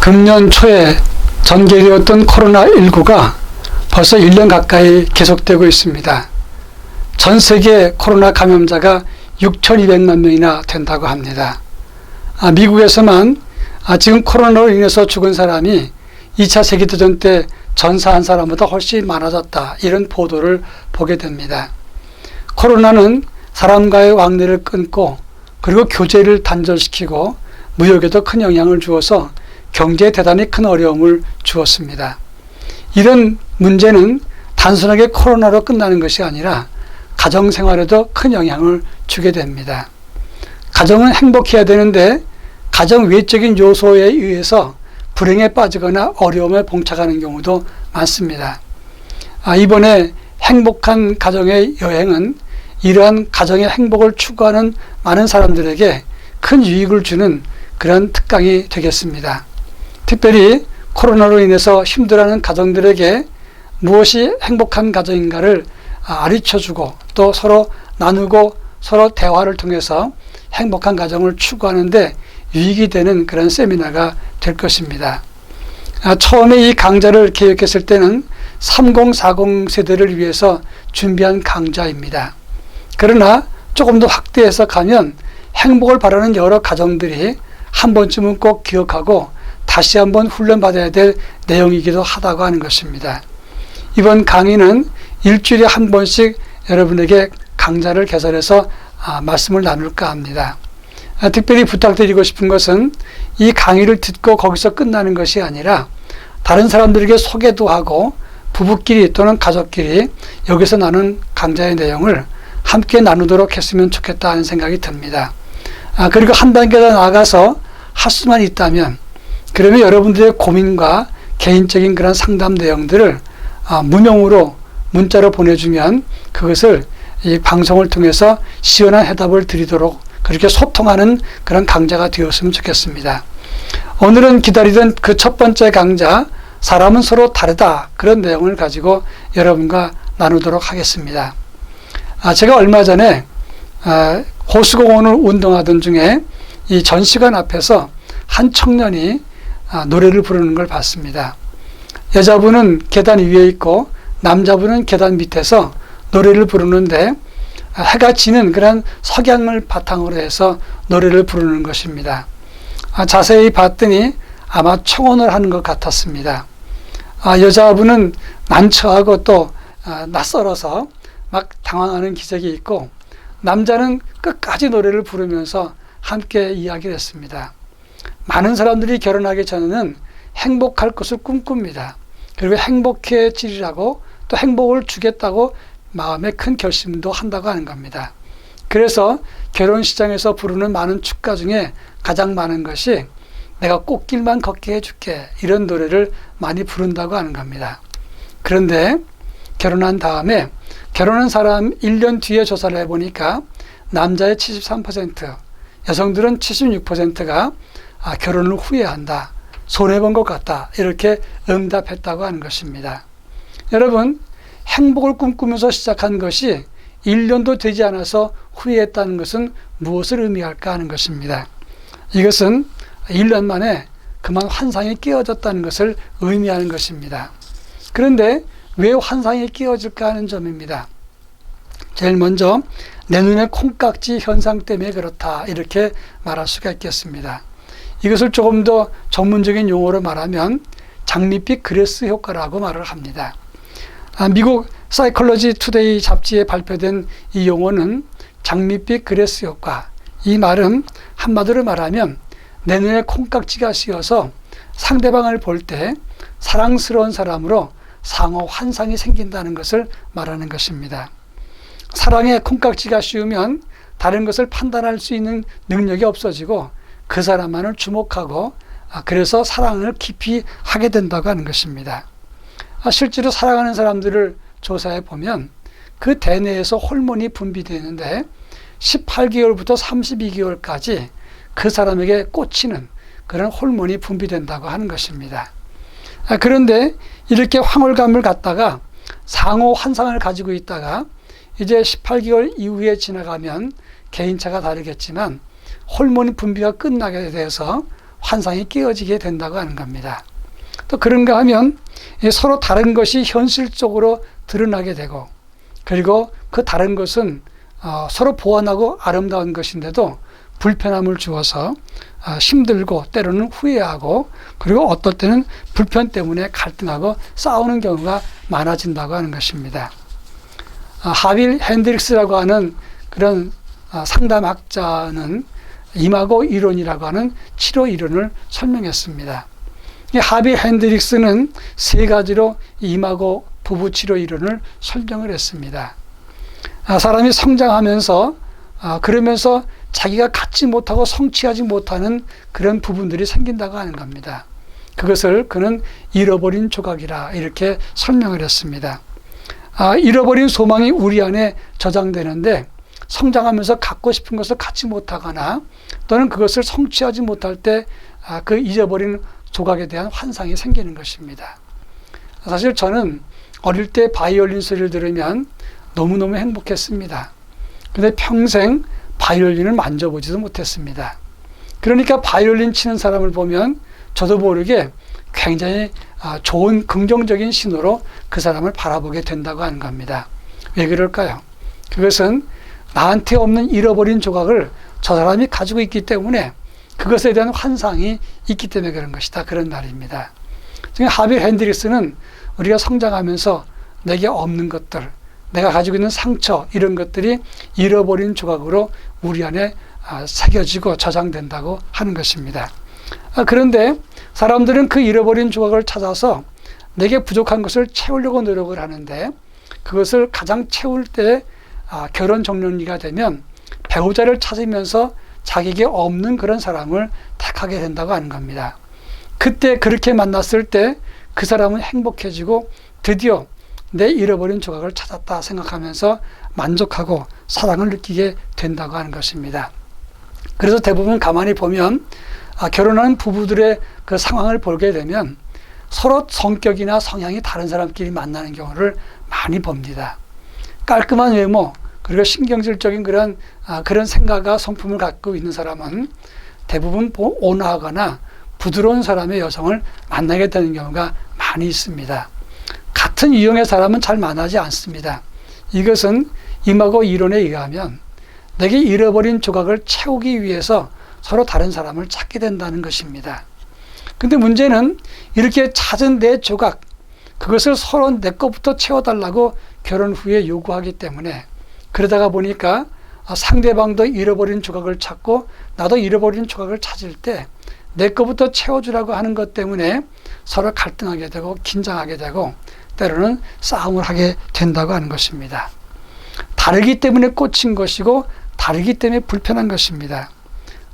금년 초에 전개되었던 코로나19가 벌써 1년 가까이 계속되고 있습니다. 전 세계 코로나 감염자가 6,200만 명이나 된다고 합니다. 미국에서만 지금 코로나로 인해서 죽은 사람이 2차 세계대전 때 전사한 사람보다 훨씬 많아졌다, 이런 보도를 보게 됩니다. 코로나는 사람과의 왕래를 끊고 그리고 교제를 단절시키고 무역에도 큰 영향을 주어서 경제에 대단히 큰 어려움을 주었습니다. 이런 문제는 단순하게 코로나로 끝나는 것이 아니라 가정생활에도 큰 영향을 주게 됩니다. 가정은 행복해야 되는데 가정 외적인 요소에 의해서 불행에 빠지거나 어려움에 봉착하는 경우도 많습니다. 이번에 행복한 가정의 여행은 이러한 가정의 행복을 추구하는 많은 사람들에게 큰 유익을 주는 그런 특강이 되겠습니다. 특별히 코로나로 인해서 힘들어하는 가정들에게 무엇이 행복한 가정인가를 가르쳐주고 또 서로 나누고 서로 대화를 통해서 행복한 가정을 추구하는데 유익이 되는 그런 세미나가 될 것입니다. 처음에 이 강좌를 계획했을 때는 3040 세대를 위해서 준비한 강좌입니다. 그러나 조금 더 확대해서 가면 행복을 바라는 여러 가정들이 한 번쯤은 꼭 기억하고 다시 한번 훈련받아야 될 내용이기도 하다고 하는 것입니다. 이번 강의는 일주일에 한 번씩 여러분에게 강좌를 개설해서 말씀을 나눌까 합니다. 특별히 부탁드리고 싶은 것은 이 강의를 듣고 거기서 끝나는 것이 아니라 다른 사람들에게 소개도 하고 부부끼리 또는 가족끼리 여기서 나눈 강좌의 내용을 함께 나누도록 했으면 좋겠다 하는 생각이 듭니다. 그리고 한 단계 더 나아가서 할 수만 있다면 그러면 여러분들의 고민과 개인적인 그런 상담 내용들을 문용으로 문자로 보내주면 그것을 이 방송을 통해서 시원한 해답을 드리도록 그렇게 소통하는 그런 강좌가 되었으면 좋겠습니다. 오늘은 기다리던 그 첫 번째 강좌, 사람은 서로 다르다, 그런 내용을 가지고 여러분과 나누도록 하겠습니다. 제가 얼마 전에 호수공원을 운동하던 중에 이 전시관 앞에서 한 청년이 노래를 부르는 걸 봤습니다. 여자분은 계단 위에 있고 남자분은 계단 밑에서 노래를 부르는데 해가 지는 그런 석양을 바탕으로 해서 노래를 부르는 것입니다. 자세히 봤더니 아마 청혼을 하는 것 같았습니다. 여자분은 난처하고 또 낯설어서 막 당황하는 기색이 있고 남자는 끝까지 노래를 부르면서 함께 이야기를 했습니다. 많은 사람들이 결혼하기 전에는 행복할 것을 꿈꿉니다. 그리고 행복해지리라고 또 행복을 주겠다고 마음에 큰 결심도 한다고 하는 겁니다. 그래서 결혼식장에서 부르는 많은 축가 중에 가장 많은 것이 내가 꽃길만 걷게 해줄게, 이런 노래를 많이 부른다고 하는 겁니다. 그런데 결혼한 다음에 결혼한 사람 1년 뒤에 조사를 해보니까 남자의 73%, 여성들은 76%가 결혼을 후회한다, 손해본 것 같다, 이렇게 응답했다고 하는 것입니다. 여러분, 행복을 꿈꾸면서 시작한 것이 1년도 되지 않아서 후회했다는 것은 무엇을 의미할까 하는 것입니다. 이것은 1년 만에 그만 환상이 깨어졌다는 것을 의미하는 것입니다. 그런데 왜 환상이 깨어질까 하는 점입니다. 제일 먼저 내 눈에 콩깍지 현상 때문에 그렇다, 이렇게 말할 수가 있겠습니다. 이것을 조금 더 전문적인 용어로 말하면 장밋빛 그레스 효과라고 말을 합니다. 미국 사이콜로지 투데이 잡지에 발표된 이 용어는 장밋빛 그레스 효과, 이 말은 한마디로 말하면 내 눈에 콩깍지가 씌어서 상대방을 볼 때 사랑스러운 사람으로 상호 환상이 생긴다는 것을 말하는 것입니다. 사랑에 콩깍지가 씌우면 다른 것을 판단할 수 있는 능력이 없어지고 그 사람만을 주목하고 그래서 사랑을 깊이 하게 된다고 하는 것입니다. 실제로 사랑하는 사람들을 조사해 보면 그 대뇌에서 호르몬이 분비되는데 18개월부터 32개월까지 그 사람에게 꽂히는 그런 호르몬이 분비된다고 하는 것입니다. 그런데 이렇게 황홀감을 갖다가 상호 환상을 가지고 있다가 이제 18개월 이후에 지나가면 개인차가 다르겠지만 호르몬 분비가 끝나게 돼서 환상이 깨어지게 된다고 하는 겁니다. 또 그런가 하면 서로 다른 것이 현실적으로 드러나게 되고, 그리고 그 다른 것은 서로 보완하고 아름다운 것인데도 불편함을 주어서 힘들고 때로는 후회하고, 그리고 어떨 때는 불편 때문에 갈등하고 싸우는 경우가 많아진다고 하는 것입니다. 하빌 핸드릭스라고 하는 그런 상담학자는 이마고 이론이라고 하는 치료 이론을 설명했습니다. 이 하빌 핸드릭스는 세 가지로 이마고 부부 치료 이론을 설명을 했습니다. 사람이 성장하면서 그러면서 자기가 갖지 못하고 성취하지 못하는 그런 부분들이 생긴다고 하는 겁니다. 그것을 그는 잃어버린 조각이라 이렇게 설명을 했습니다. 잃어버린 소망이 우리 안에 저장되는데, 성장하면서 갖고 싶은 것을 갖지 못하거나 또는 그것을 성취하지 못할 때 그 잊어버린 조각에 대한 환상이 생기는 것입니다. 사실 저는 어릴 때 바이올린 소리를 들으면 너무너무 행복했습니다. 그런데 평생 바이올린을 만져보지도 못했습니다. 그러니까 바이올린 치는 사람을 보면 저도 모르게 굉장히 좋은 긍정적인 신호로 그 사람을 바라보게 된다고 하는 겁니다. 왜 그럴까요? 그것은 나한테 없는 잃어버린 조각을 저 사람이 가지고 있기 때문에, 그것에 대한 환상이 있기 때문에 그런 것이다, 그런 말입니다. 지금 하빌 핸드릭스는 우리가 성장하면서 내게 없는 것들, 내가 가지고 있는 상처, 이런 것들이 잃어버린 조각으로 우리 안에 새겨지고 저장된다고 하는 것입니다. 그런데 사람들은 그 잃어버린 조각을 찾아서 내게 부족한 것을 채우려고 노력을 하는데, 그것을 가장 채울 때 결혼 정년기가 되면 배우자를 찾으면서 자기에게 없는 그런 사람을 택하게 된다고 하는 겁니다. 그때 그렇게 만났을 때 그 사람은 행복해지고 드디어 내 잃어버린 조각을 찾았다 생각하면서 만족하고 사랑을 느끼게 된다고 하는 것입니다. 그래서 대부분 가만히 보면 결혼하는 부부들의 그 상황을 보게 되면 서로 성격이나 성향이 다른 사람끼리 만나는 경우를 많이 봅니다. 깔끔한 외모, 그리고 신경질적인 그런 생각과 성품을 갖고 있는 사람은 대부분 온화하거나 부드러운 사람의 여성을 만나게 되는 경우가 많이 있습니다. 같은 유형의 사람은 잘 만나지 않습니다. 이것은 이마고 이론에 의하면 내게 잃어버린 조각을 채우기 위해서 서로 다른 사람을 찾게 된다는 것입니다. 근데 문제는 이렇게 찾은 내 조각, 그것을 서로 내 것부터 채워달라고 결혼 후에 요구하기 때문에, 그러다가 보니까 상대방도 잃어버린 조각을 찾고 나도 잃어버린 조각을 찾을 때 내 것부터 채워주라고 하는 것 때문에 서로 갈등하게 되고 긴장하게 되고 때로는 싸움을 하게 된다고 하는 것입니다. 다르기 때문에 꽂힌 것이고 다르기 때문에 불편한 것입니다.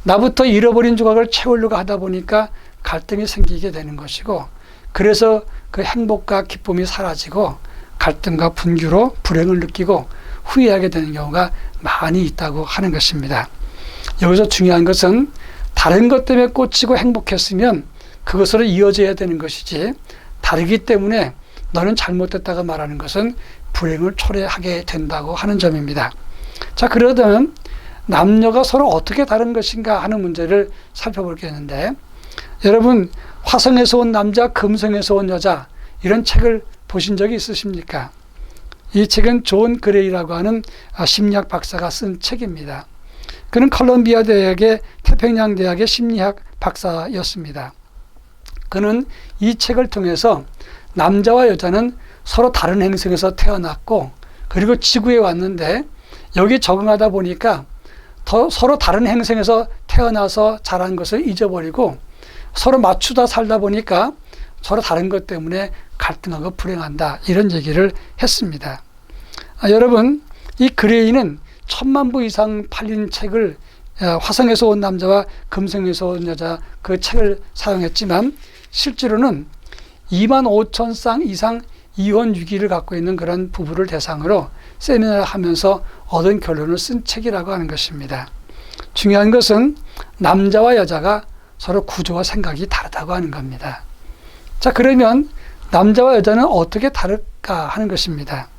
나부터 잃어버린 조각을 채우려고 하다 보니까 갈등이 생기게 되는 것이고, 그래서 그 행복과 기쁨이 사라지고 갈등과 분규로 불행을 느끼고 후회하게 되는 경우가 많이 있다고 하는 것입니다. 여기서 중요한 것은 다른 것 때문에 꽂히고 행복했으면 그것으로 이어져야 되는 것이지, 다르기 때문에 너는 잘못됐다고 말하는 것은 불행을 초래하게 된다고 하는 점입니다. 자, 그러면 남녀가 서로 어떻게 다른 것인가 하는 문제를 살펴보겠는데, 여러분 화성에서 온 남자, 금성에서 온 여자, 이런 책을 보신 적이 있으십니까? 이 책은 존 그레이라고 하는 심리학 박사가 쓴 책입니다. 그는 컬럼비아 대학의 태평양 대학의 심리학 박사였습니다. 그는 이 책을 통해서 남자와 여자는 서로 다른 행성에서 태어났고, 그리고 지구에 왔는데 여기 적응하다 보니까 서로 다른 행성에서 태어나서 자란 것을 잊어버리고 서로 맞추다 살다 보니까 서로 다른 것 때문에 갈등하고 불행한다, 이런 얘기를 했습니다. 여러분, 이 그레이는 1000만 부 이상 팔린 책을, 화성에서 온 남자와 금성에서 온 여자, 그 책을 사용했지만 실제로는 25,000쌍 이상 이혼 위기를 갖고 있는 그런 부부를 대상으로 세미나를 하면서 얻은 결론을 쓴 책이라고 하는 것입니다. 중요한 것은 남자와 여자가 서로 구조와 생각이 다르다고 하는 겁니다. 자, 그러면 남자와 여자는 어떻게 다를까 하는 것입니다.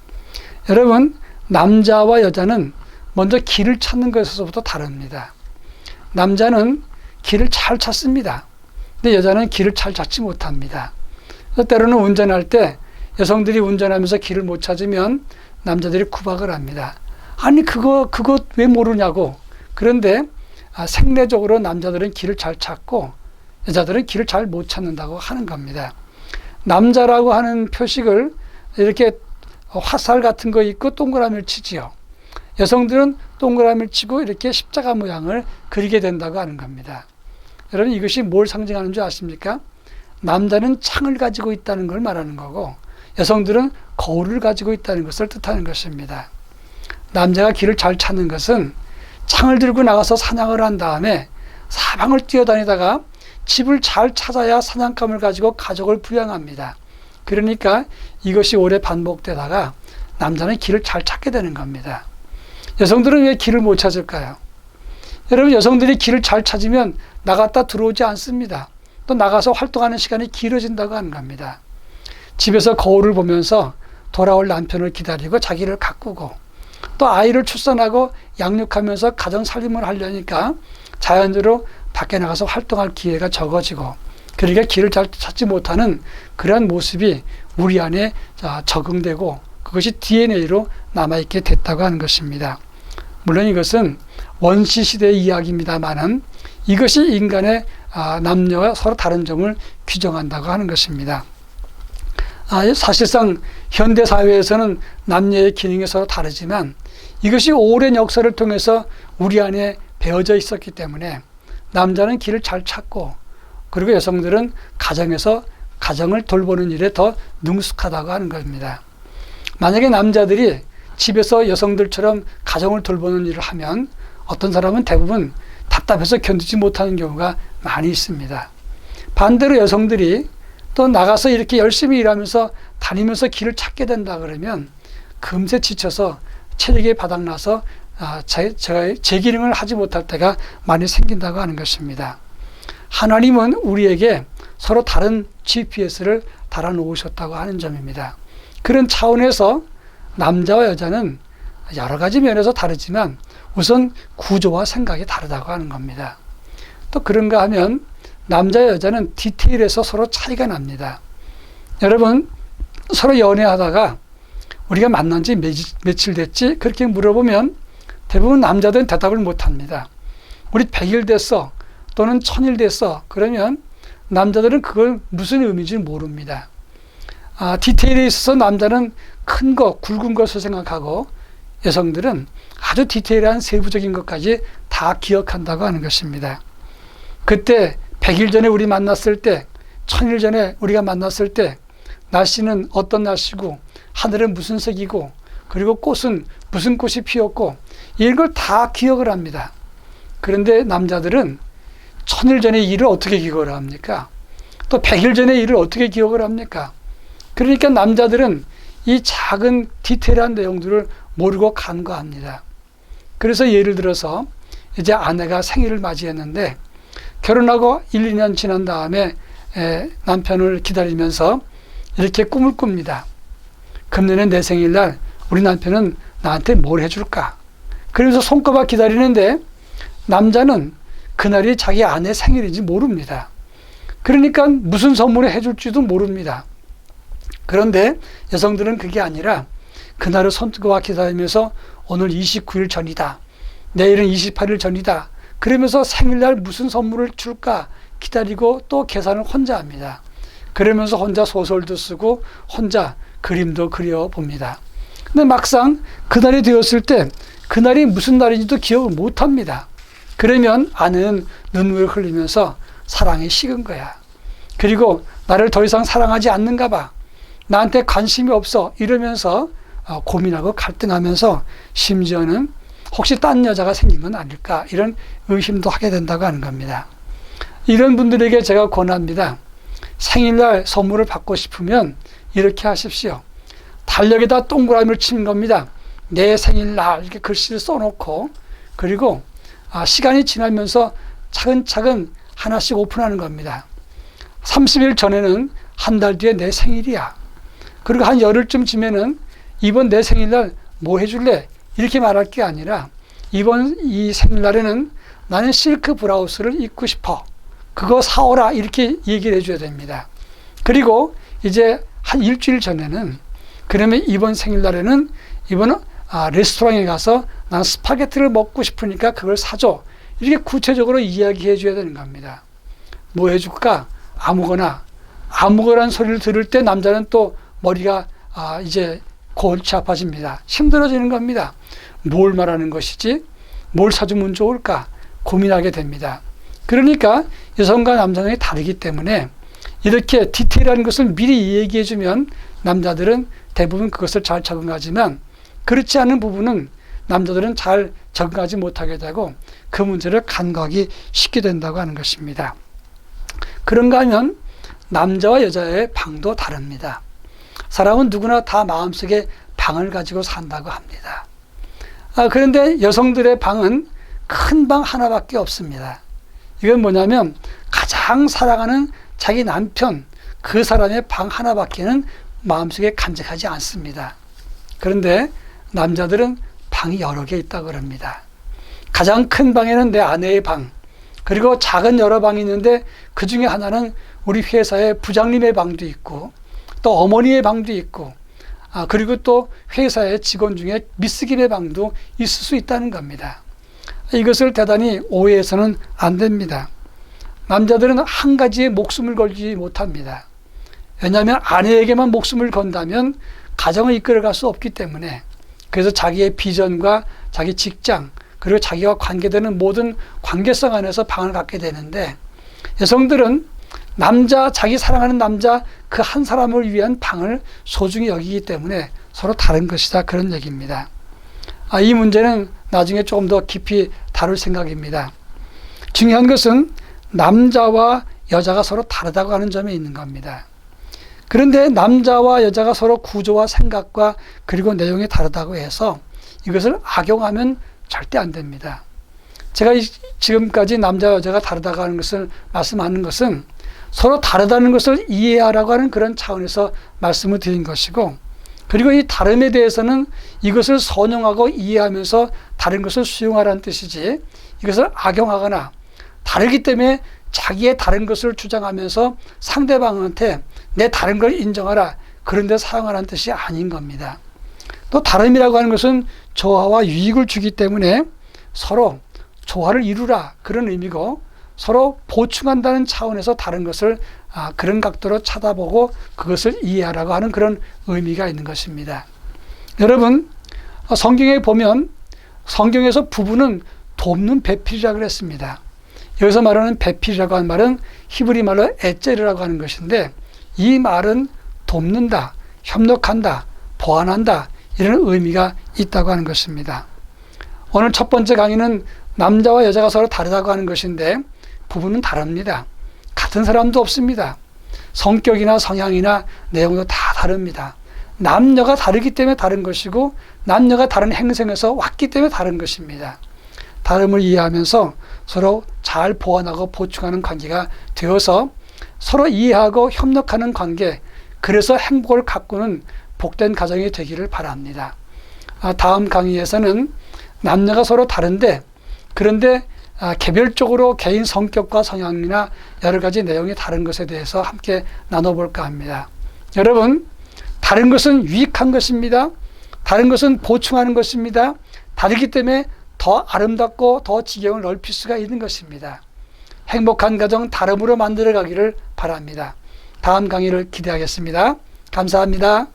여러분, 남자와 여자는 먼저 길을 찾는 것에서부터 다릅니다. 남자는 길을 잘 찾습니다. 근데 여자는 길을 잘 찾지 못합니다. 때로는 운전할 때 여성들이 운전하면서 길을 못 찾으면 남자들이 구박을 합니다. 아니 그거 왜 모르냐고. 그런데 생리적으로 남자들은 길을 잘 찾고 여자들은 길을 잘 못 찾는다고 하는 겁니다. 남자라고 하는 표식을 이렇게 화살 같은 거 있고 동그라미를 치지요. 여성들은 동그라미를 치고 이렇게 십자가 모양을 그리게 된다고 하는 겁니다. 여러분 이것이 뭘 상징하는 줄 아십니까? 남자는 창을 가지고 있다는 걸 말하는 거고 여성들은 거울을 가지고 있다는 것을 뜻하는 것입니다. 남자가 길을 잘 찾는 것은 창을 들고 나가서 사냥을 한 다음에 사방을 뛰어다니다가 집을 잘 찾아야 사냥감을 가지고 가족을 부양합니다. 그러니까 이것이 오래 반복되다가 남자는 길을 잘 찾게 되는 겁니다. 여성들은 왜 길을 못 찾을까요? 여러분 여성들이 길을 잘 찾으면 나갔다 들어오지 않습니다. 또 나가서 활동하는 시간이 길어진다고 하는 겁니다. 집에서 거울을 보면서 돌아올 남편을 기다리고 자기를 가꾸고 또 아이를 출산하고 양육하면서 가정 살림을 하려니까 자연적으로 밖에 나가서 활동할 기회가 적어지고 그러니까 길을 잘 찾지 못하는 그러한 모습이 우리 안에 적응되고 그것이 DNA로 남아있게 됐다고 하는 것입니다. 물론 이것은 원시 시대의 이야기입니다만은 이것이 인간의 남녀가 서로 다른 점을 규정한다고 하는 것입니다. 사실상 현대 사회에서는 남녀의 기능이 서로 다르지만 이것이 오랜 역사를 통해서 우리 안에 배어져 있었기 때문에 남자는 길을 잘 찾고 그리고 여성들은 가정에서 가정을 돌보는 일에 더 능숙하다고 하는 겁니다. 만약에 남자들이 집에서 여성들처럼 가정을 돌보는 일을 하면 어떤 사람은 대부분 답답해서 견디지 못하는 경우가 많이 있습니다. 반대로 여성들이 또 나가서 이렇게 열심히 일하면서 다니면서 길을 찾게 된다 그러면 금세 지쳐서 체력이 바닥나서 제 기능을 하지 못할 때가 많이 생긴다고 하는 것입니다. 하나님은 우리에게 서로 다른 GPS를 달아놓으셨다고 하는 점입니다. 그런 차원에서 남자와 여자는 여러 가지 면에서 다르지만 우선 구조와 생각이 다르다고 하는 겁니다. 또 그런가 하면 남자와 여자는 디테일에서 서로 차이가 납니다. 여러분 서로 연애하다가 우리가 만난 지 며칠 됐지? 그렇게 물어보면 대부분 남자들은 대답을 못합니다. 우리 100일 됐어 또는 1000일 됐어 그러면 남자들은 그걸 무슨 의미인지 모릅니다. 디테일에 있어서 남자는 큰 거, 굵은 것을 생각하고 여성들은 아주 디테일한 세부적인 것까지 다 기억한다고 하는 것입니다. 그때 100일 전에 우리 만났을 때 1000일 전에 우리가 만났을 때 날씨는 어떤 날씨고 하늘은 무슨 색이고 그리고 꽃은 무슨 꽃이 피었고 이걸 다 기억을 합니다. 그런데 남자들은 1000일 전의 일을 어떻게 기억을 합니까? 또 100일 전의 일을 어떻게 기억을 합니까? 그러니까 남자들은 이 작은 디테일한 내용들을 모르고 간과합니다. 그래서 예를 들어서 이제 아내가 생일을 맞이했는데 결혼하고 1, 2년 지난 다음에 남편을 기다리면서 이렇게 꿈을 꿉니다. 금년에 내 생일날 우리 남편은 나한테 뭘 해줄까? 그래서 손꼽아 기다리는데 남자는 그날이 자기 아내 생일인지 모릅니다. 그러니까 무슨 선물을 해줄지도 모릅니다. 그런데 여성들은 그게 아니라 그날을 손꼽아 기다리면서 오늘 29일 전이다. 내일은 28일 전이다. 그러면서 생일날 무슨 선물을 줄까 기다리고 또 계산을 혼자 합니다. 그러면서 혼자 소설도 쓰고 혼자 그림도 그려봅니다. 근데 막상 그날이 되었을 때 그날이 무슨 날인지도 기억을 못합니다. 그러면 아내는 눈물을 흘리면서 사랑이 식은 거야. 그리고 나를 더 이상 사랑하지 않는가 봐. 나한테 관심이 없어. 이러면서 고민하고 갈등하면서 심지어는 혹시 딴 여자가 생긴 건 아닐까 이런 의심도 하게 된다고 하는 겁니다. 이런 분들에게 제가 권합니다. 생일날 선물을 받고 싶으면 이렇게 하십시오. 달력에다 동그라미를 치는 겁니다. 내 생일날 이렇게 글씨를 써놓고 그리고 시간이 지나면서 차근차근 하나씩 오픈하는 겁니다. 30일 전에는 한 달 뒤에 내 생일이야. 그리고 한 열흘쯤 지면은 이번 내 생일날 뭐 해줄래? 이렇게 말할 게 아니라 이번 이 생일날에는 나는 실크 브라우스를 입고 싶어. 그거 사오라 이렇게 얘기를 해줘야 됩니다. 그리고 이제 한 일주일 전에는 그러면 이번 생일날에는 이번 레스토랑에 가서 난 스파게티를 먹고 싶으니까 그걸 사줘. 이렇게 구체적으로 이야기해 줘야 되는 겁니다. 뭐 해줄까? 아무거나라는 소리를 들을 때 남자는 또 머리가 이제 골치 아파집니다. 힘들어지는 겁니다. 뭘 말하는 것이지? 뭘 사주면 좋을까? 고민하게 됩니다. 그러니까 여성과 남성이 다르기 때문에 이렇게 디테일한 것을 미리 얘기해 주면 남자들은 대부분 그것을 잘 적응하지만 그렇지 않은 부분은 남자들은 잘 적응하지 못하게 되고 그 문제를 간과하기 쉽게 된다고 하는 것입니다. 그런가 하면 남자와 여자의 방도 다릅니다. 사람은 누구나 다 마음속에 방을 가지고 산다고 합니다. 그런데 여성들의 방은 큰 방 하나밖에 없습니다. 이건 뭐냐면 가장 사랑하는 자기 남편, 그 사람의 방 하나밖에는 마음속에 간직하지 않습니다. 그런데 남자들은 방이 여러 개 있다고 합니다. 가장 큰 방에는 내 아내의 방, 그리고 작은 여러 방이 있는데 그 중에 하나는 우리 회사의 부장님의 방도 있고 또 어머니의 방도 있고 그리고 또 회사의 직원 중에 미스김의 방도 있을 수 있다는 겁니다. 이것을 대단히 오해해서는 안 됩니다. 남자들은 한 가지에 목숨을 걸지 못합니다. 왜냐하면 아내에게만 목숨을 건다면 가정을 이끌어갈 수 없기 때문에 그래서 자기의 비전과 자기 직장 그리고 자기와 관계되는 모든 관계성 안에서 방을 갖게 되는데 여성들은 자기 사랑하는 남자 그 한 사람을 위한 방을 소중히 여기기 때문에 서로 다른 것이다 그런 얘기입니다. 이 문제는 나중에 조금 더 깊이 다룰 생각입니다. 중요한 것은 남자와 여자가 서로 다르다고 하는 점에 있는 겁니다. 그런데 남자와 여자가 서로 구조와 생각과 그리고 내용이 다르다고 해서 이것을 악용하면 절대 안 됩니다. 제가 지금까지 남자와 여자가 다르다고 하는 것을 말씀하는 것은 서로 다르다는 것을 이해하라고 하는 그런 차원에서 말씀을 드린 것이고 그리고 이 다름에 대해서는 이것을 선용하고 이해하면서 다른 것을 수용하라는 뜻이지 이것을 악용하거나 다르기 때문에 자기의 다른 것을 주장하면서 상대방한테 내 다른 걸 인정하라 그런 데 사용하라는 뜻이 아닌 겁니다. 또 다름이라고 하는 것은 조화와 유익을 주기 때문에 서로 조화를 이루라 그런 의미고 서로 보충한다는 차원에서 다른 것을 그런 각도로 쳐다보고 그것을 이해하라고 하는 그런 의미가 있는 것입니다. 여러분 성경에 보면 성경에서 부부는 돕는 배필이라고 그랬습니다. 여기서 말하는 배필이라고 하는 말은 히브리 말로 에젤이라고 하는 것인데 이 말은 돕는다, 협력한다, 보완한다 이런 의미가 있다고 하는 것입니다. 오늘 첫 번째 강의는 남자와 여자가 서로 다르다고 하는 것인데 부부는 다릅니다. 같은 사람도 없습니다. 성격이나 성향이나 내용도 다 다릅니다. 남녀가 다르기 때문에 다른 것이고 남녀가 다른 행성에서 왔기 때문에 다른 것입니다. 다름을 이해하면서 서로 잘 보완하고 보충하는 관계가 되어서 서로 이해하고 협력하는 관계, 그래서 행복을 가꾸는 복된 가정이 되기를 바랍니다. 다음 강의에서는 남녀가 서로 다른데 그런데 개별적으로 개인 성격과 성향이나 여러 가지 내용이 다른 것에 대해서 함께 나눠볼까 합니다. 여러분, 다른 것은 유익한 것입니다. 다른 것은 보충하는 것입니다. 다르기 때문에 더 아름답고 더 지경을 넓힐 수가 있는 것입니다. 행복한 가정 다름으로 만들어 가기를 바랍니다. 다음 강의를 기대하겠습니다. 감사합니다.